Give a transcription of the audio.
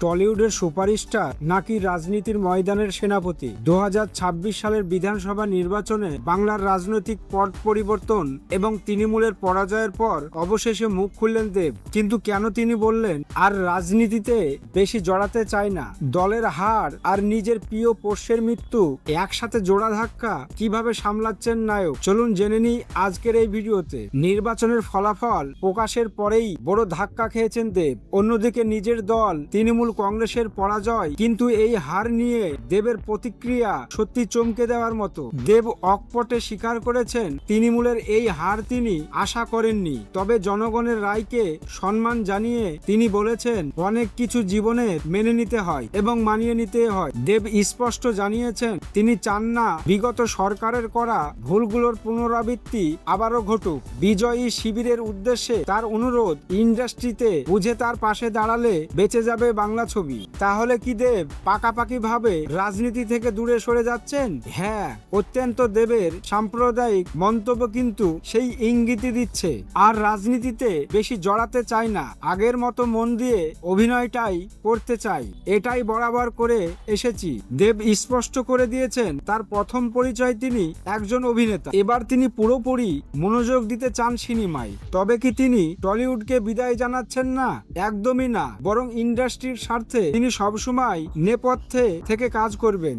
টলিউডের superstar নাকি রাজনীতির ময়দানের সেনাপতি? 2026 সালের বিধানসভা নির্বাচনে বাংলার রাজনৈতিক পট পরিবর্তন এবং তৃণমূলের পরাজয়ের পর অবশেষে মুখ খুললেন দেব। কিন্তু কেন তিনি বললেন আর রাজনীতিতে বেশি জড়াতে চায় না? দলের হার আর নিজের প্রিয় পোষ্যের মৃত্যু একসাথে জোড়া ধাক্কা কিভাবে সামলাচ্ছেন নায়ক? চলুন জেনে নিই আজকের এই ভিডিওতে। নির্বাচনের ফলাফল প্রকাশের পরেই বড় ধাক্কা খেয়েছেন দেব। অন্যদিকে নিজের দল তৃণমূল কংগ্রেসের পরাজয়, কিন্তু এই হার নিয়ে দেবের প্রতিক্রিয়া সত্যি চমকে দেওয়ার মতো। দেব অকপটে স্বীকার করেছেন তৃণমূলের এই হার তিনি আশা করেননি, তবে জনগণের রায়কে সম্মান জানিয়ে তিনি বলেছেন অনেক কিছু জীবনে মেনে নিতে হয় এবং মানিয়ে নিতে হয়। দেব স্পষ্ট জানিয়েছেন তিনি চান না বিগত সরকারের করা ভুলগুলোর পুনরাবৃত্তি আবারও ঘটুক। বিজয়ী শিবিরের উদ্দেশ্যে তার অনুরোধ, ইন্ডাস্ট্রিতে বুঝে তার পাশে দাঁড়ালে বেঁচে যাবে বাংলা ছবি। তাহলে কি দেব পাকাপাকি ভাবে রাজনীতি থেকে দূরে সরে যাচ্ছেন? হ্যাঁ, অত্যন্ত দেবের সাম্প্রদায়িক মন্তব্য কিন্তু সেই ইঙ্গিতই দিচ্ছে। আর রাজনীতিতে বেশি জড়াতে চায় না, আগের মতো মন দিয়ে অভিনয়টাই করতে চাই, এটাই বরাবর করে এসেছি। দেব স্পষ্ট করে দিয়েছেন তার প্রথম পরিচয় তিনি একজন অভিনেতা, এবার তিনি পুরোপুরি মনোযোগ দিতে চান সিনেমায়। তবে কি তিনি টলিউডকে বিদায় জানাচ্ছেন না? একদমই না, বরং ইন্ডাস্ট্রির স্বার্থে তিনি সবসময় নেপথ্যে থেকে কাজ করবেন।